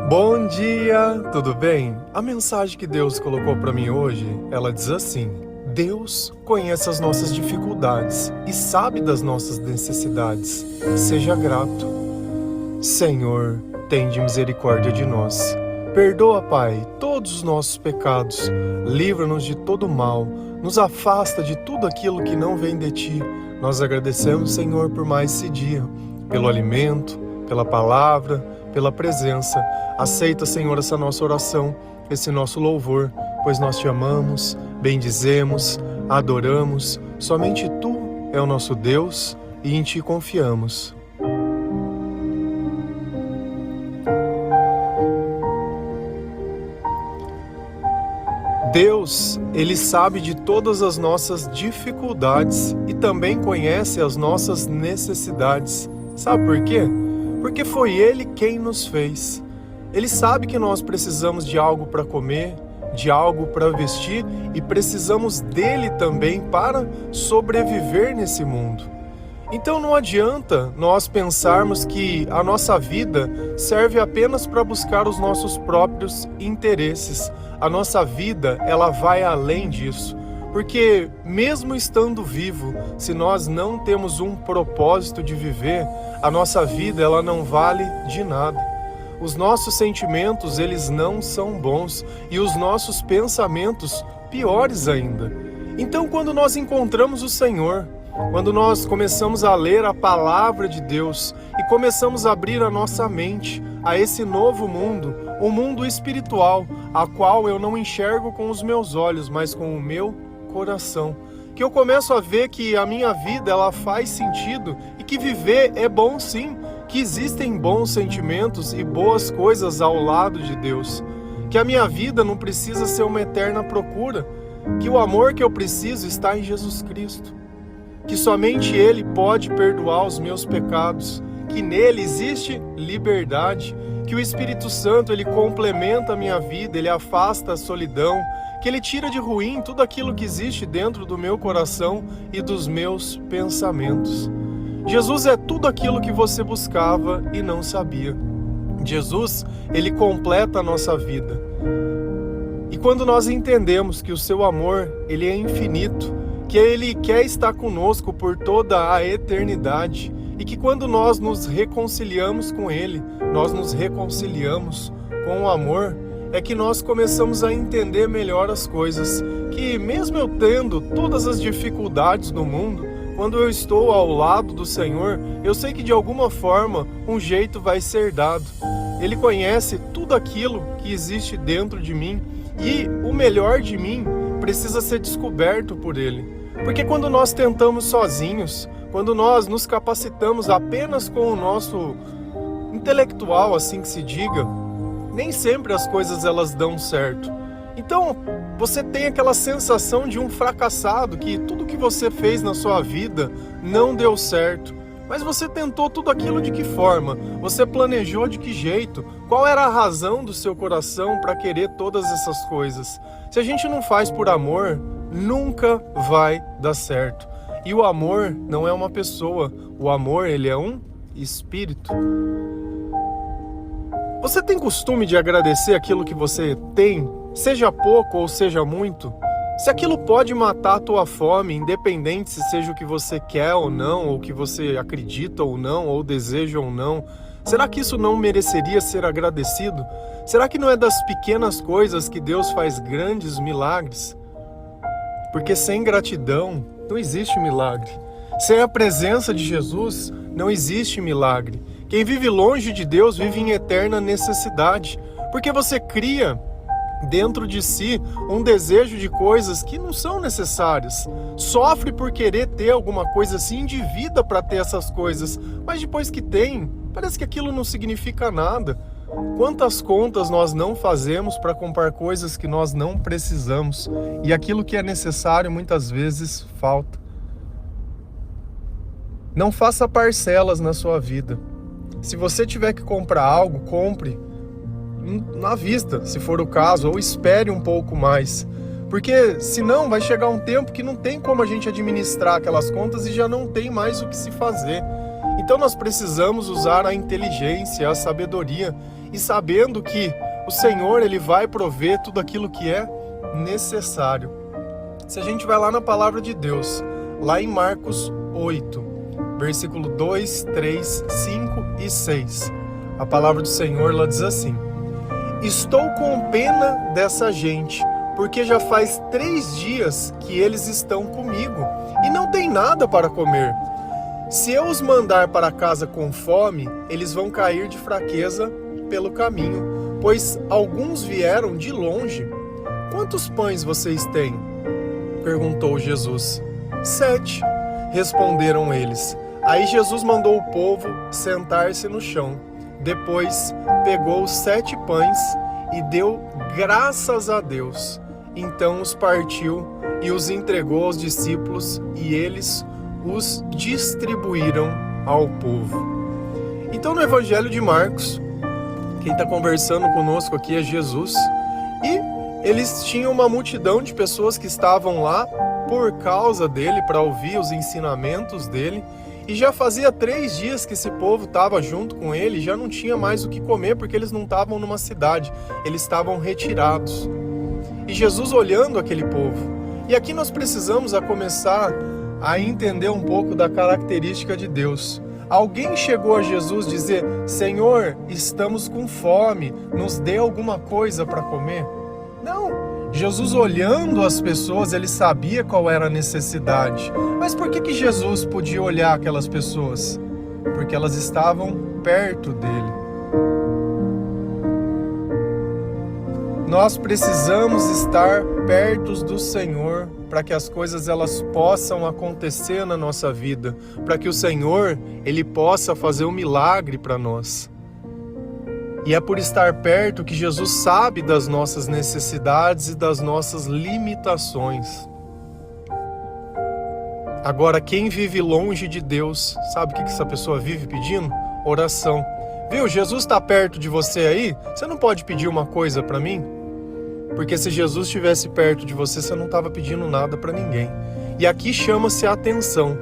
Bom dia, tudo bem? A mensagem que Deus colocou para mim hoje, ela diz assim: Deus conhece as nossas dificuldades e sabe das nossas necessidades. Seja grato. Senhor, tende misericórdia de nós. Perdoa, Pai, todos os nossos pecados. Livra-nos de todo mal. Nos afasta de tudo aquilo que não vem de Ti. Nós agradecemos, Senhor, por mais esse dia, pelo alimento, pela palavra, pela presença. Aceita, Senhor, essa nossa oração, esse nosso louvor, pois nós Te amamos, bendizemos, adoramos. Somente Tu é o nosso Deus e em Ti confiamos. Deus, Ele sabe de todas as nossas dificuldades e também conhece as nossas necessidades. Sabe por quê? Porque foi Ele quem nos fez. Ele sabe que nós precisamos de algo para comer, de algo para vestir e precisamos dele também para sobreviver nesse mundo. Então não adianta nós pensarmos que a nossa vida serve apenas para buscar os nossos próprios interesses. A nossa vida, ela vai além disso. Porque mesmo estando vivo, se nós não temos um propósito de viver, a nossa vida ela não vale de nada. Os nossos sentimentos, eles não são bons e os nossos pensamentos piores ainda. Então, quando nós encontramos o Senhor, quando nós começamos a ler a palavra de Deus e começamos a abrir a nossa mente a esse novo mundo, o mundo espiritual, a qual eu não enxergo com os meus olhos, mas com o meu coração, que eu começo a ver que a minha vida ela faz sentido e que viver é bom sim, que existem bons sentimentos e boas coisas ao lado de Deus, que a minha vida não precisa ser uma eterna procura, que o amor que eu preciso está em Jesus Cristo, que somente Ele pode perdoar os meus pecados, que nele existe liberdade, que o Espírito Santo ele complementa a minha vida, ele afasta a solidão, que ele tira de ruim tudo aquilo que existe dentro do meu coração e dos meus pensamentos. Jesus é tudo aquilo que você buscava e não sabia. Jesus, ele completa a nossa vida. E quando nós entendemos que o seu amor, ele é infinito, que ele quer estar conosco por toda a eternidade, e que quando nós nos reconciliamos com ele, nós nos reconciliamos com o amor, é que nós começamos a entender melhor as coisas, que mesmo eu tendo todas as dificuldades do mundo, quando eu estou ao lado do Senhor, eu sei que de alguma forma um jeito vai ser dado. Ele conhece tudo aquilo que existe dentro de mim e o melhor de mim precisa ser descoberto por Ele. Porque quando nós tentamos sozinhos, quando nós nos capacitamos apenas com o nosso intelectual, assim que se diga, nem sempre as coisas elas dão certo. Então, você tem aquela sensação de um fracassado, que tudo que você fez na sua vida não deu certo. Mas você tentou tudo aquilo de que forma? Você planejou de que jeito? Qual era a razão do seu coração para querer todas essas coisas? Se a gente não faz por amor, nunca vai dar certo. E o amor não é uma pessoa, o amor ele é um espírito. Você tem costume de agradecer aquilo que você tem, seja pouco ou seja muito? Se aquilo pode matar a tua fome, independente se seja o que você quer ou não, ou que você acredita ou não, ou deseja ou não, será que isso não mereceria ser agradecido? Será que não é das pequenas coisas que Deus faz grandes milagres? Porque sem gratidão não existe milagre. Sem a presença de Jesus não existe milagre. Quem vive longe de Deus vive em eterna necessidade, porque você cria dentro de si um desejo de coisas que não são necessárias. Sofre por querer ter alguma coisa, se endivida para ter essas coisas, mas depois que tem, parece que aquilo não significa nada. Quantas contas nós não fazemos para comprar coisas que nós não precisamos e aquilo que é necessário muitas vezes falta. Não faça parcelas na sua vida. Se você tiver que comprar algo, compre na vista, se for o caso, ou espere um pouco mais. Porque senão vai chegar um tempo que não tem como a gente administrar aquelas contas e já não tem mais o que se fazer. Então nós precisamos usar a inteligência, a sabedoria, e sabendo que o Senhor, Ele vai prover tudo aquilo que é necessário. Se a gente vai lá na palavra de Deus, lá em Marcos 8, versículo 2, 3, 5 e 6, a palavra do Senhor lá diz assim: estou com pena dessa gente, porque já faz 3 dias que eles estão comigo e não tem nada para comer. Se eu os mandar para casa com fome, eles vão cair de fraqueza pelo caminho, pois alguns vieram de longe. Quantos pães vocês têm? Perguntou Jesus. 7, responderam eles. Aí Jesus mandou o povo sentar-se no chão. Depois pegou os 7 pães e deu graças a Deus. Então os partiu e os entregou aos discípulos, e eles os distribuíram ao povo. Então no Evangelho de Marcos, quem está conversando conosco aqui é Jesus, e eles tinham uma multidão de pessoas que estavam lá por causa dele, para ouvir os ensinamentos dele, e já fazia 3 dias que esse povo estava junto com ele, já não tinha mais o que comer, porque eles não estavam numa cidade, eles estavam retirados. E Jesus olhando aquele povo, e aqui nós precisamos começar a entender um pouco da característica de Deus. Alguém chegou a Jesus dizer: Senhor, estamos com fome, nos dê alguma coisa para comer? Não. Jesus, olhando as pessoas, ele sabia qual era a necessidade. Mas por que Jesus podia olhar aquelas pessoas? Porque elas estavam perto dele. Nós precisamos estar perto do Senhor para que as coisas elas possam acontecer na nossa vida, para que o Senhor ele possa fazer um milagre para nós. E é por estar perto que Jesus sabe das nossas necessidades e das nossas limitações. Agora, quem vive longe de Deus, sabe o que essa pessoa vive pedindo? Oração. Viu? Jesus está perto de você aí? Você não pode pedir uma coisa para mim? Porque se Jesus estivesse perto de você, você não estava pedindo nada para ninguém. E aqui chama-se a atenção.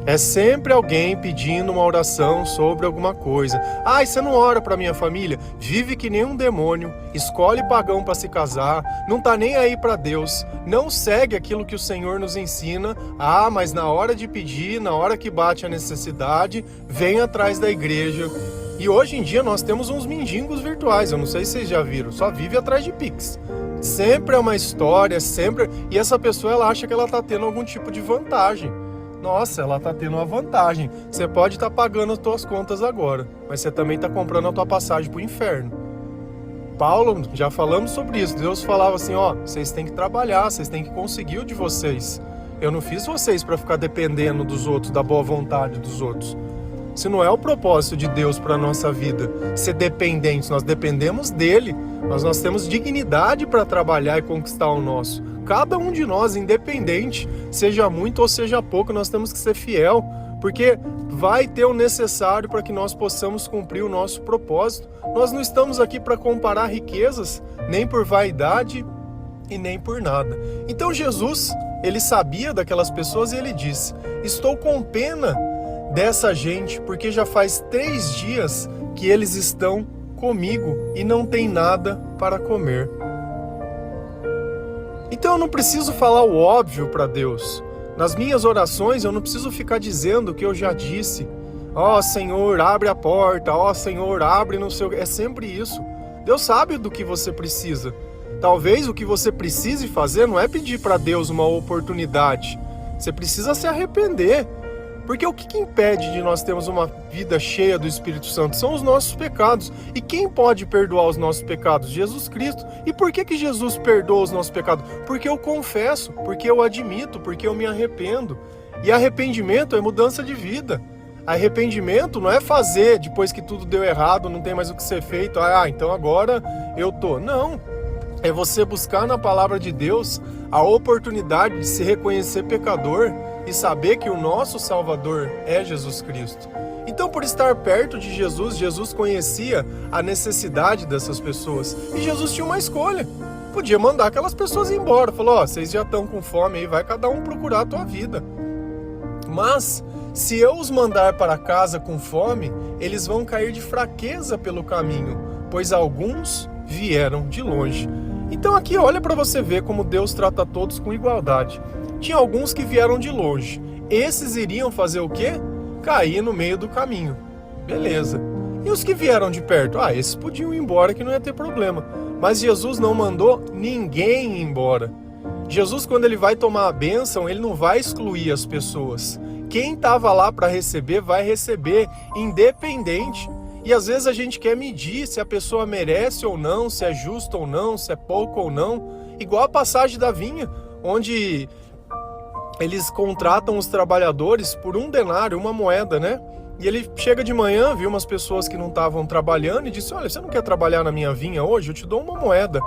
É sempre alguém pedindo uma oração sobre alguma coisa. Ah, você não ora para minha família? Vive que nem um demônio, escolhe pagão para se casar, não tá nem aí para Deus, não segue aquilo que o Senhor nos ensina. Ah, mas na hora de pedir, na hora que bate a necessidade, vem atrás da igreja. E hoje em dia nós temos uns mendigos virtuais, eu não sei se vocês já viram, só vive atrás de Pix. Sempre é uma história, sempre... E essa pessoa, ela acha que ela tá tendo algum tipo de vantagem. Nossa, ela tá tendo uma vantagem. Você pode estar pagando as tuas contas agora, mas você também tá comprando a tua passagem pro inferno. Paulo, já falamos sobre isso. Deus falava assim, ó, vocês têm que trabalhar, vocês têm que conseguir o de vocês. Eu não fiz vocês para ficar dependendo dos outros, da boa vontade dos outros. Se não é o propósito de Deus para a nossa vida, ser dependentes, nós dependemos dele, mas nós temos dignidade para trabalhar e conquistar o nosso. Cada um de nós, independente, seja muito ou seja pouco, nós temos que ser fiel, porque vai ter o necessário para que nós possamos cumprir o nosso propósito. Nós não estamos aqui para comparar riquezas, nem por vaidade e nem por nada. Então Jesus, ele sabia daquelas pessoas e ele disse: estou com pena dessa gente, porque já faz 3 dias que eles estão comigo e não tem nada para comer. Então eu não preciso falar o óbvio para Deus. Nas minhas orações eu não preciso ficar dizendo o que eu já disse. Ó Senhor, abre a porta, ó Senhor, abre no seu... É sempre isso. Deus sabe do que você precisa. Talvez o que você precise fazer não é pedir para Deus uma oportunidade. Você precisa se arrepender. Porque o que impede de nós termos uma vida cheia do Espírito Santo? São os nossos pecados. E quem pode perdoar os nossos pecados? Jesus Cristo. E por que Jesus perdoa os nossos pecados? Porque eu confesso, porque eu admito, porque eu me arrependo. E arrependimento é mudança de vida. Arrependimento não é fazer depois que tudo deu errado, não tem mais o que ser feito. Ah, então agora eu tô. Não. É você buscar na palavra de Deus a oportunidade de se reconhecer pecador e saber que o nosso Salvador é Jesus Cristo. Então, por estar perto de Jesus, Jesus conhecia a necessidade dessas pessoas. E Jesus tinha uma escolha. Podia mandar aquelas pessoas embora. Falou, ó, vocês já estão com fome aí, vai cada um procurar a tua vida. Mas, se eu os mandar para casa com fome, eles vão cair de fraqueza pelo caminho, pois alguns vieram de longe. Então aqui olha para você ver como Deus trata todos com igualdade. Tinha alguns que vieram de longe. Esses iriam fazer o quê? Cair no meio do caminho. Beleza. E os que vieram de perto? Esses podiam ir embora que não ia ter problema. Mas Jesus não mandou ninguém ir embora. Jesus, quando ele vai tomar a bênção, ele não vai excluir as pessoas. Quem estava lá para receber, vai receber, independente. E às vezes a gente quer medir se a pessoa merece ou não, se é justo ou não, se é pouco ou não. Igual a passagem da vinha, onde eles contratam os trabalhadores por 1 denário, 1 moeda, né? E ele chega de manhã, viu umas pessoas que não estavam trabalhando e disse: olha, você não quer trabalhar na minha vinha hoje? Eu te dou 1 moeda.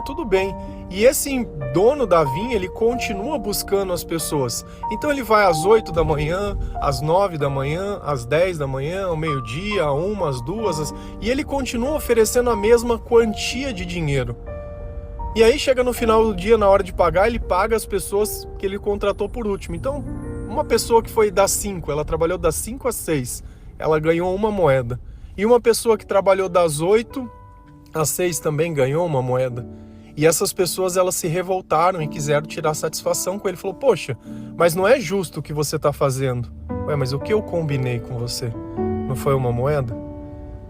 Tudo bem. E esse dono da vinha, ele continua buscando as pessoas. Então ele vai às 8 da manhã, às 9 da manhã, às 10 da manhã, ao meio-dia, à 1, às 2, e ele continua oferecendo a mesma quantia de dinheiro. E aí chega no final do dia, na hora de pagar, ele paga as pessoas que ele contratou por último. Então, uma pessoa que foi das 5, ela trabalhou das 5 às 6, ela ganhou 1 moeda. E uma pessoa que trabalhou das 8 às 6 também ganhou 1 moeda. E essas pessoas, elas se revoltaram e quiseram tirar satisfação com ele. Falou: poxa, mas não é justo o que você está fazendo. Mas o que eu combinei com você? Não foi 1 moeda?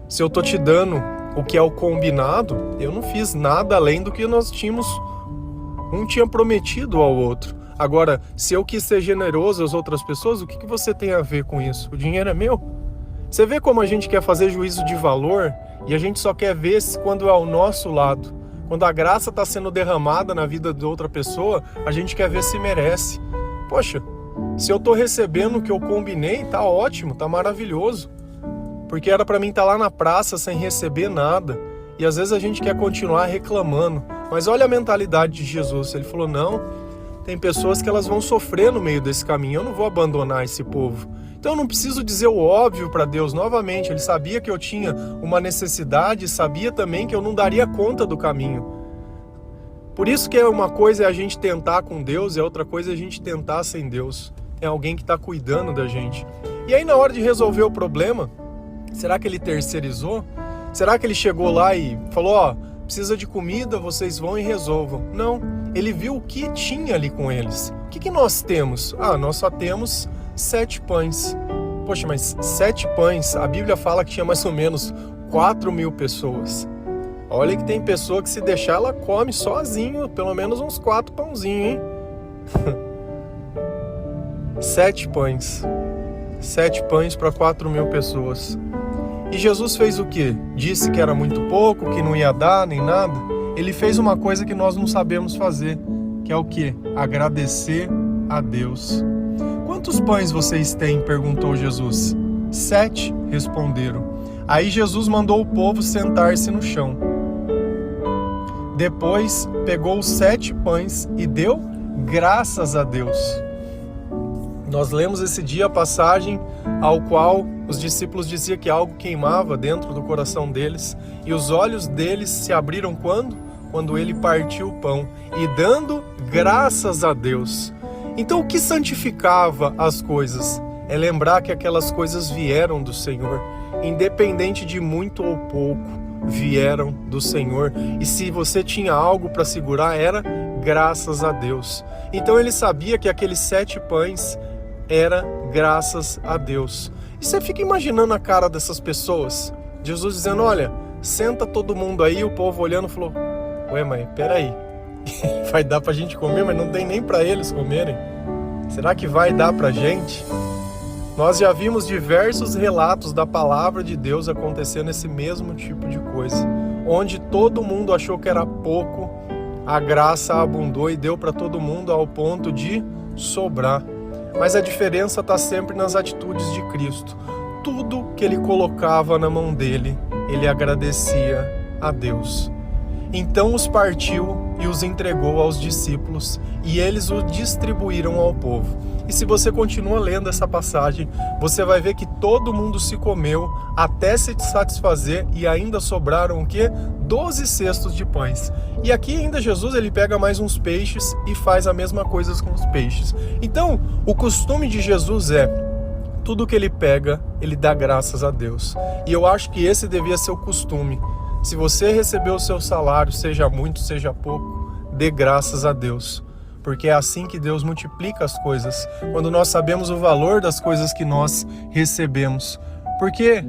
Se eu tô te dando o que é o combinado, eu não fiz nada além do que nós tínhamos, um tinha prometido ao outro. Agora, se eu quis ser generoso às outras pessoas, o que você tem a ver com isso? O dinheiro é meu? Você vê como a gente quer fazer juízo de valor e a gente só quer ver quando é ao nosso lado. Quando a graça está sendo derramada na vida de outra pessoa, a gente quer ver se merece. Poxa, se eu estou recebendo o que eu combinei, tá ótimo, tá maravilhoso. Porque era para mim estar lá na praça sem receber nada. E às vezes a gente quer continuar reclamando. Mas olha a mentalidade de Jesus. Ele falou: não, tem pessoas que elas vão sofrer no meio desse caminho. Eu não vou abandonar esse povo. Então eu não preciso dizer o óbvio para Deus novamente. Ele sabia que eu tinha uma necessidade, sabia também que eu não daria conta do caminho. Por isso que uma coisa é a gente tentar com Deus e a outra coisa é a gente tentar sem Deus. É alguém que está cuidando da gente. E aí na hora de resolver o problema, será que ele terceirizou? Será que ele chegou lá e falou: precisa de comida, vocês vão e resolvam? Não, ele viu o que tinha ali com eles. O que nós temos? Nós só temos 7 pães. Poxa, mas 7 pães, a Bíblia fala que tinha mais ou menos 4.000 pessoas. Olha que tem pessoa que se deixar, ela come sozinho, pelo menos uns 4 pãozinhos, hein? 7 pães. 7 pães para 4.000 pessoas. E Jesus fez o quê? Disse que era muito pouco, que não ia dar nem nada. Ele fez uma coisa que nós não sabemos fazer, que é o quê? Agradecer a Deus. Quantos pães vocês têm? Perguntou Jesus. 7, responderam. Aí Jesus mandou o povo sentar-se no chão. Depois pegou os 7 pães e deu graças a Deus. Nós lemos esse dia a passagem ao qual os discípulos diziam que algo queimava dentro do coração deles e os olhos deles se abriram quando? Quando ele partiu o pão e dando graças a Deus. Então o que santificava as coisas? É lembrar que aquelas coisas vieram do Senhor, independente de muito ou pouco, vieram do Senhor. E se você tinha algo para segurar, era graças a Deus. Então ele sabia que aqueles 7 pães era graças a Deus. E você fica imaginando a cara dessas pessoas. Jesus dizendo: olha, senta todo mundo aí. O povo olhando falou: ué, mãe, peraí, vai dar pra gente comer, mas não tem nem pra eles comerem. Será que vai dar pra gente? Nós já vimos diversos relatos da palavra de Deus acontecendo esse mesmo tipo de coisa, onde todo mundo achou que era pouco, a graça abundou e deu para todo mundo ao ponto de sobrar. Mas a diferença está sempre nas atitudes de Cristo. Tudo que ele colocava na mão dele, ele agradecia a Deus. Então os partiu e os entregou aos discípulos, e eles o distribuíram ao povo. E se você continua lendo essa passagem, você vai ver que todo mundo se comeu até se satisfazer, e ainda sobraram o quê? 12 cestos de pães. E aqui ainda Jesus ele pega mais uns peixes e faz a mesma coisa com os peixes. Então, o costume de Jesus é: tudo que ele pega, ele dá graças a Deus. E eu acho que esse devia ser o costume. Se você recebeu o seu salário, seja muito, seja pouco, dê graças a Deus. Porque é assim que Deus multiplica as coisas, quando nós sabemos o valor das coisas que nós recebemos. Porque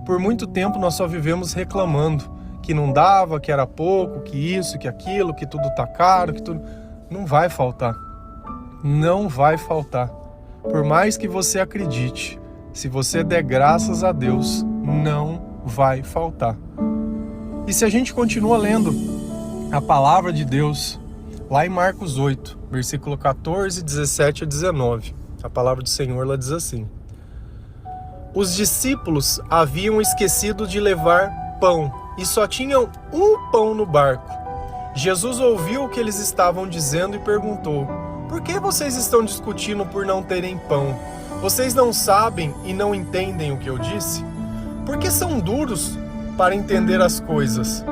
por muito tempo nós só vivemos reclamando que não dava, que era pouco, que isso, que aquilo, que tudo tá caro, que tudo... Não vai faltar. Não vai faltar. Por mais que você acredite, se você der graças a Deus, não vai faltar. E se a gente continua lendo a palavra de Deus, lá em Marcos 8, versículo 14, 17 a 19, a palavra do Senhor ela diz assim: os discípulos haviam esquecido de levar pão e só tinham um pão no barco. Jesus ouviu o que eles estavam dizendo e perguntou: por que vocês estão discutindo por não terem pão? Vocês não sabem e não entendem o que eu disse? Por que são duros para entender as coisas?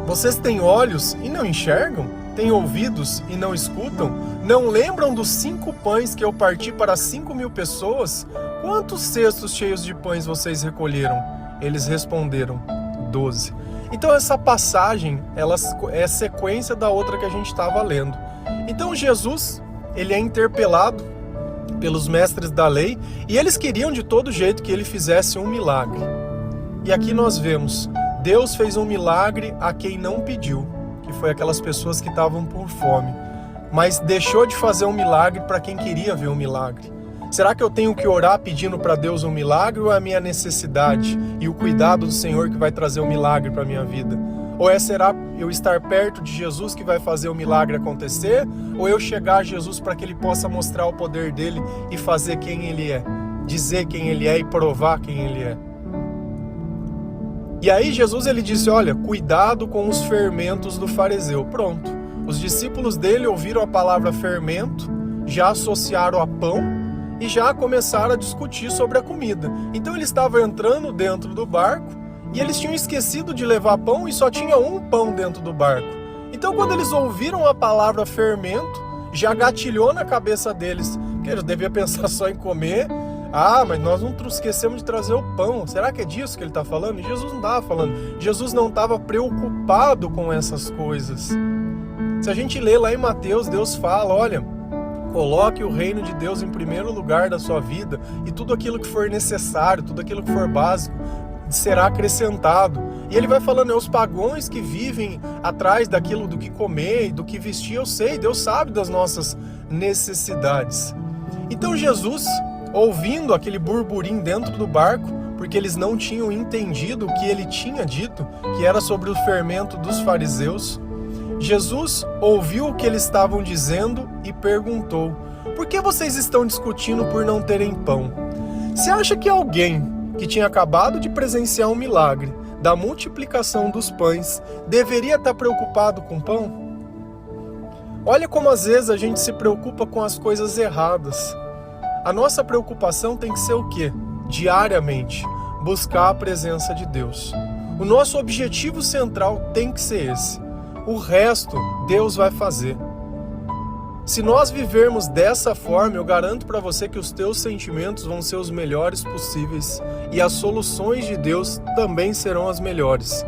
Vocês têm olhos e não enxergam? Têm ouvidos e não escutam? Não lembram dos 5 pães que eu parti para 5.000 pessoas? Quantos cestos cheios de pães vocês recolheram? Eles responderam: 12. Então essa passagem, ela é sequência da outra que a gente estava lendo. Então Jesus, ele é interpelado pelos mestres da lei e eles queriam de todo jeito que ele fizesse um milagre. E aqui nós vemos, Deus fez um milagre a quem não pediu, que foi aquelas pessoas que estavam por fome, mas deixou de fazer um milagre para quem queria ver um milagre. Será que eu tenho que orar pedindo para Deus um milagre, ou é a minha necessidade e o cuidado do Senhor que vai trazer um milagre para a minha vida? Ou será eu estar perto de Jesus que vai fazer o milagre acontecer, ou eu chegar a Jesus para que ele possa mostrar o poder dele e fazer quem ele é, dizer quem ele é e provar quem ele é? E aí Jesus ele disse: olha, cuidado com os fermentos do fariseu. Pronto, os discípulos dele ouviram a palavra fermento, já associaram a pão e já começaram a discutir sobre a comida. Então eles estavam entrando dentro do barco e eles tinham esquecido de levar pão e só tinha um pão dentro do barco. Então quando eles ouviram a palavra fermento, já gatilhou na cabeça deles, que eles deviam pensar só em comer. Ah, mas nós não esquecemos de trazer o pão. Será que é disso que ele está falando? E Jesus não estava falando. Jesus não estava preocupado com essas coisas. Se a gente lê lá em Mateus, Deus fala: olha, coloque o reino de Deus em primeiro lugar da sua vida e tudo aquilo que for necessário, tudo aquilo que for básico será acrescentado. E ele vai falando: os pagãos que vivem atrás daquilo do que comer e do que vestir, eu sei, Deus sabe das nossas necessidades. Então Jesus, ouvindo aquele burburinho dentro do barco, porque eles não tinham entendido o que ele tinha dito, que era sobre o fermento dos fariseus, Jesus ouviu o que eles estavam dizendo e perguntou: por que vocês estão discutindo por não terem pão? Você acha que alguém que tinha acabado de presenciar um milagre da multiplicação dos pães deveria estar preocupado com pão? Olha como às vezes a gente se preocupa com as coisas erradas. A nossa preocupação tem que ser o quê? Diariamente, buscar a presença de Deus. O nosso objetivo central tem que ser esse. O resto, Deus vai fazer. Se nós vivermos dessa forma, eu garanto para você que os teus sentimentos vão ser os melhores possíveis e as soluções de Deus também serão as melhores.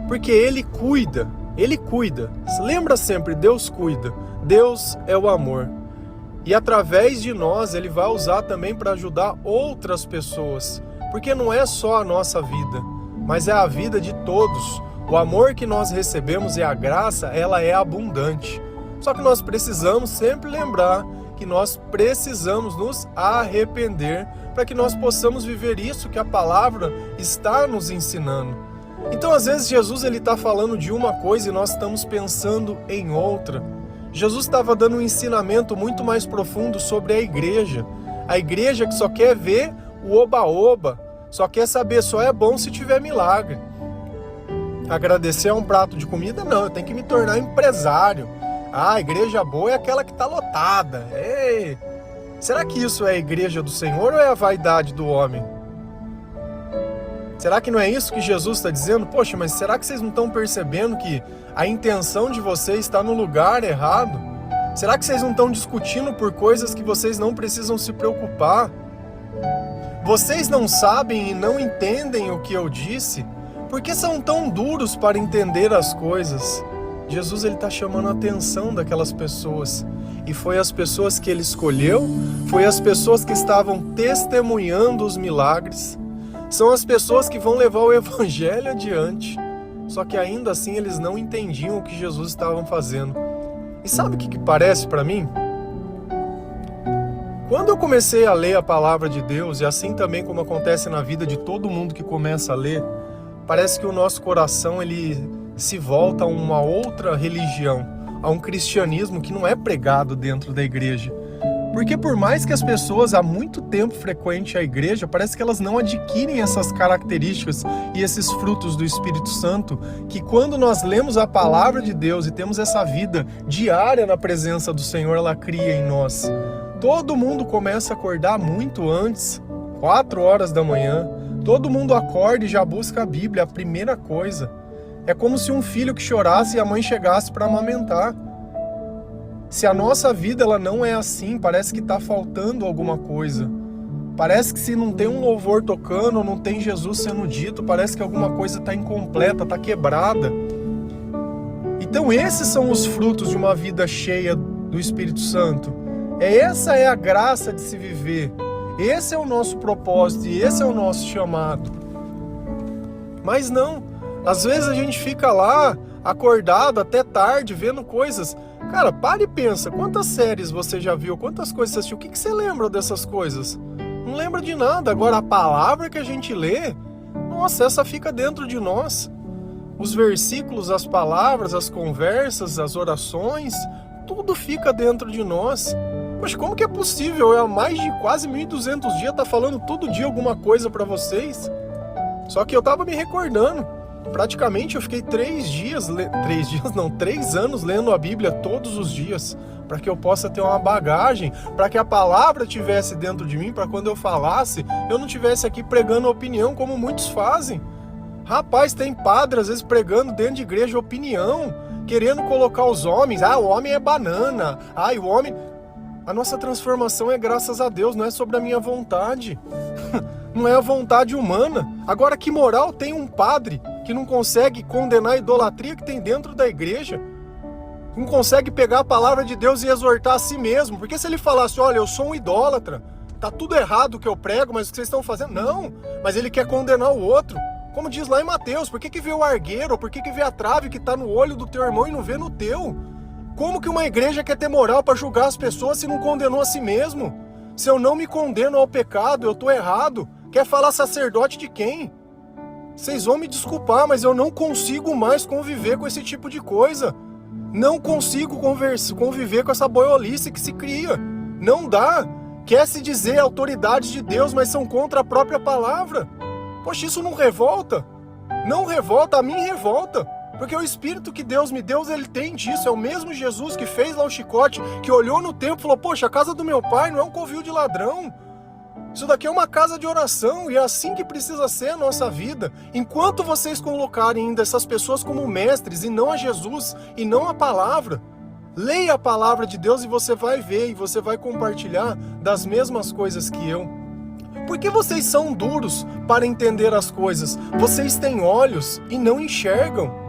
Porque Ele cuida, Ele cuida. Lembra sempre, Deus cuida. Deus é o amor. E através de nós, Ele vai usar também para ajudar outras pessoas. Porque não é só a nossa vida, mas é a vida de todos. O amor que nós recebemos e a graça, ela é abundante. Só que nós precisamos sempre lembrar que nós precisamos nos arrepender para que nós possamos viver isso que a palavra está nos ensinando. Então, às vezes, Jesus está falando de uma coisa e nós estamos pensando em outra. Jesus estava dando um ensinamento muito mais profundo sobre a igreja. A igreja que só quer ver o oba-oba, só quer saber, só é bom se tiver milagre. Agradecer a um prato de comida? Não, eu tenho que me tornar empresário. A igreja boa é aquela que está lotada. Ei, será que isso é a igreja do Senhor ou é a vaidade do homem? Será que não é isso que Jesus está dizendo? Poxa, mas será que vocês não estão percebendo que a intenção de vocês está no lugar errado? Será que vocês não estão discutindo por coisas que vocês não precisam se preocupar? Vocês não sabem e não entendem o que eu disse? Por que são tão duros para entender as coisas? Jesus está chamando a atenção daquelas pessoas. E foi as pessoas que ele escolheu, foi as pessoas que estavam testemunhando os milagres. São as pessoas que vão levar o evangelho adiante. Só que ainda assim eles não entendiam o que Jesus estava fazendo. E sabe o que parece para mim? Quando eu comecei a ler a palavra de Deus, e assim também como acontece na vida de todo mundo que começa a ler, parece que o nosso coração ele se volta a uma outra religião, a um cristianismo que não é pregado dentro da igreja. Porque por mais que as pessoas há muito tempo frequentem a igreja, parece que elas não adquirem essas características e esses frutos do Espírito Santo, que quando nós lemos a palavra de Deus e temos essa vida diária na presença do Senhor, ela cria em nós. Todo mundo começa a acordar muito antes, 4 horas da manhã. Todo mundo acorda e já busca a Bíblia, a primeira coisa. É como se um filho que chorasse e a mãe chegasse para amamentar. Se a nossa vida ela não é assim, parece que está faltando alguma coisa. Parece que se não tem um louvor tocando, não tem Jesus sendo dito, parece que alguma coisa está incompleta, está quebrada. Então esses são os frutos de uma vida cheia do Espírito Santo. Essa é a graça de se viver. Esse é o nosso propósito e esse é o nosso chamado. Mas não, às vezes a gente fica lá, acordado até tarde, vendo coisas. Cara, para e pensa, quantas séries você já viu, quantas coisas você assistiu, o que você lembra dessas coisas? Não lembra de nada. Agora a palavra que a gente lê, nossa, essa fica dentro de nós. Os versículos, as palavras, as conversas, as orações, tudo fica dentro de nós. Poxa, como que é possível? Eu há mais de quase 1.200 dias tá falando todo dia alguma coisa para vocês. Só que eu tava me recordando. Praticamente eu fiquei 3 anos lendo a Bíblia todos os dias, para que eu possa ter uma bagagem, para que a palavra estivesse dentro de mim, para quando eu falasse, eu não estivesse aqui pregando opinião como muitos fazem. Rapaz, tem padre às vezes pregando dentro de igreja opinião, querendo colocar os homens, o homem é banana, o homem... A nossa transformação é graças a Deus, não é sobre a minha vontade. Não é a vontade humana. Agora, que moral tem um padre que não consegue condenar a idolatria que tem dentro da igreja? Não consegue pegar a palavra de Deus e exortar a si mesmo? Porque se ele falasse, olha, eu sou um idólatra, tá tudo errado o que eu prego, mas o que vocês estão fazendo... Não, mas ele quer condenar o outro. Como diz lá em Mateus, por que vê o argueiro, por que vê a trave que tá no olho do teu irmão e não vê no teu? Como que uma igreja quer ter moral para julgar as pessoas se não condenou a si mesmo? Se eu não me condeno ao pecado, eu tô errado. Quer falar sacerdote de quem? Vocês vão me desculpar, mas eu não consigo mais conviver com esse tipo de coisa. Não consigo conviver com essa boiolice que se cria. Não dá. Quer se dizer autoridades de Deus, mas são contra a própria palavra. Poxa, isso não revolta? Não revolta, a mim revolta. Porque o Espírito que Deus me deu, ele tem disso. É o mesmo Jesus que fez lá o chicote, que olhou no templo e falou, poxa, a casa do meu pai não é um covil de ladrão. Isso daqui é uma casa de oração e é assim que precisa ser a nossa vida. Enquanto vocês colocarem ainda essas pessoas como mestres e não a Jesus e não a palavra, leia a palavra de Deus e você vai ver e você vai compartilhar das mesmas coisas que eu. Por que vocês são duros para entender as coisas? Vocês têm olhos e não enxergam.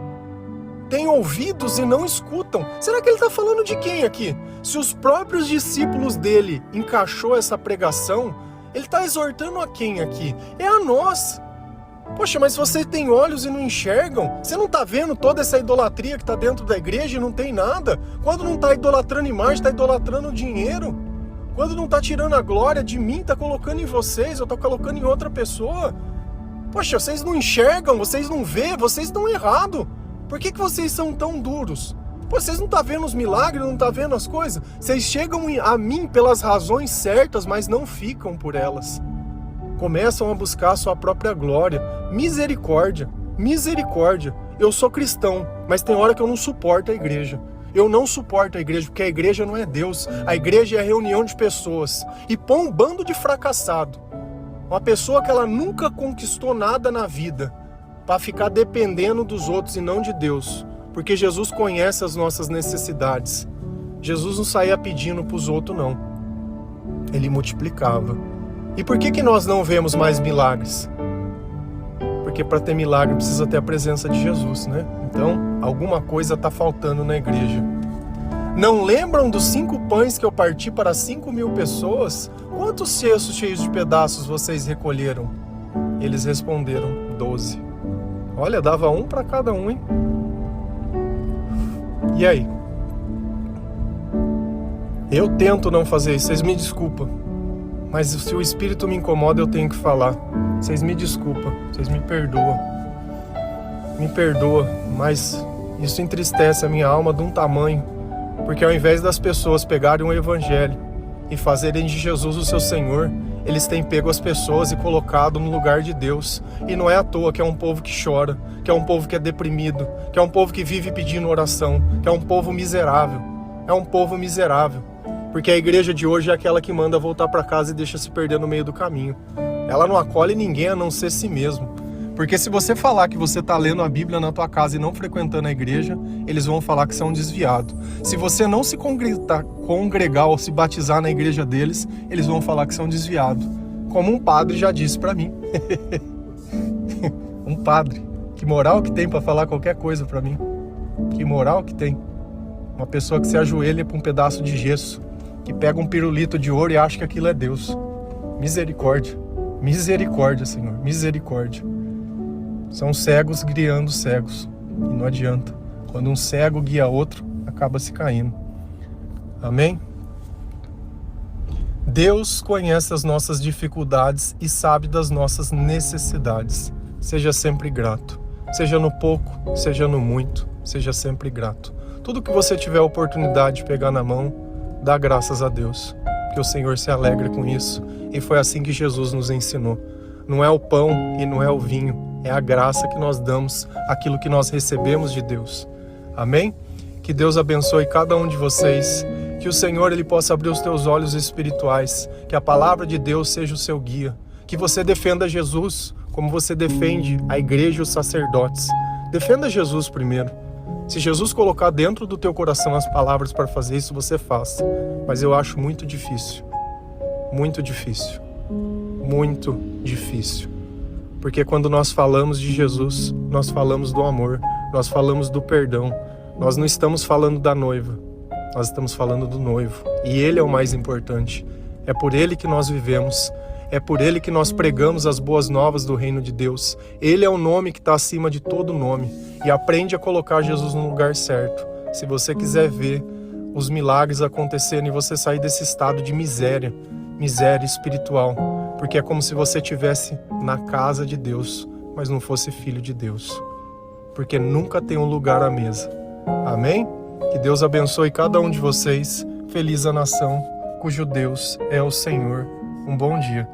Têm ouvidos e não escutam. Será que ele está falando de quem aqui? Se os próprios discípulos dele encaixou essa pregação, ele está exortando a quem aqui? É a nós. Poxa, mas vocês têm olhos e não enxergam? Você não está vendo toda essa idolatria que está dentro da igreja e não tem nada? Quando não está idolatrando imagem, está idolatrando dinheiro. Quando não está tirando a glória de mim, está colocando em vocês, ou está colocando em outra pessoa. Poxa, vocês não enxergam, vocês não vê, vocês estão errados. Por que vocês são tão duros? Pô, vocês não estão vendo os milagres, não estão vendo as coisas? Vocês chegam a mim pelas razões certas, mas não ficam por elas. Começam a buscar a sua própria glória. Misericórdia, misericórdia. eu sou cristão, mas tem hora que eu não suporto a igreja. Eu não suporto a igreja, porque a igreja não é Deus. A igreja é a reunião de pessoas. E põe um bando de fracassado. Uma pessoa que ela nunca conquistou nada na vida, para ficar dependendo dos outros e não de Deus. Porque Jesus conhece as nossas necessidades. Jesus não saía pedindo para os outros, não. Ele multiplicava. E por que nós não vemos mais milagres? Porque para ter milagre precisa ter a presença de Jesus, né? Então, alguma coisa está faltando na igreja. Não lembram dos 5 pães que eu parti para 5.000 pessoas? Quantos cestos cheios de pedaços vocês recolheram? Eles responderam, 12. Olha, dava um para cada um, hein? E aí? Eu tento não fazer isso, vocês me desculpam. Mas se o Espírito me incomoda, eu tenho que falar. Vocês me desculpam, vocês me perdoam. Me perdoa, mas isso entristece a minha alma de um tamanho. Porque ao invés das pessoas pegarem o Evangelho e fazerem de Jesus o seu Senhor, eles têm pego as pessoas e colocado no lugar de Deus. E não é à toa que é um povo que chora, que é um povo que é deprimido, que é um povo que vive pedindo oração, que é um povo miserável. É um povo miserável. Porque a igreja de hoje é aquela que manda voltar para casa e deixa se perder no meio do caminho. Ela não acolhe ninguém a não ser si mesmo. Porque se você falar que você está lendo a Bíblia na tua casa e não frequentando a igreja, eles vão falar que você é um desviado. Se você não se congregar ou se batizar na igreja deles, eles vão falar que você é um desviado. Como um padre já disse para mim. Um padre. Que moral que tem para falar qualquer coisa para mim. Que moral que tem. Uma pessoa que se ajoelha para um pedaço de gesso, que pega um pirulito de ouro e acha que aquilo é Deus. Misericórdia. Misericórdia, Senhor. Misericórdia. São cegos guiando cegos. E não adianta. Quando um cego guia outro, acaba se caindo. Amém? Deus conhece as nossas dificuldades e sabe das nossas necessidades. Seja sempre grato. Seja no pouco, seja no muito, seja sempre grato. Tudo que você tiver a oportunidade de pegar na mão, dá graças a Deus. Que o Senhor se alegra com isso. E foi assim que Jesus nos ensinou. Não é o pão e não é o vinho. É a graça que nós damos, aquilo que nós recebemos de Deus. Amém? Que Deus abençoe cada um de vocês. Que o Senhor ele possa abrir os teus olhos espirituais. Que a palavra de Deus seja o seu guia. Que você defenda Jesus como você defende a igreja e os sacerdotes. Defenda Jesus primeiro. Se Jesus colocar dentro do teu coração as palavras para fazer isso, você faz. Mas eu acho muito difícil. Muito difícil. Muito difícil. Porque quando nós falamos de Jesus, nós falamos do amor, nós falamos do perdão. Nós não estamos falando da noiva, nós estamos falando do noivo. E ele é o mais importante. É por ele que nós vivemos. É por ele que nós pregamos as boas novas do reino de Deus. Ele é o nome que está acima de todo nome. E aprende a colocar Jesus no lugar certo. Se você quiser ver os milagres acontecendo e você sair desse estado de miséria espiritual. Porque é como se você estivesse na casa de Deus, mas não fosse filho de Deus. Porque nunca tem um lugar à mesa. Amém? Que Deus abençoe cada um de vocês. Feliz a nação cujo Deus é o Senhor. Um bom dia.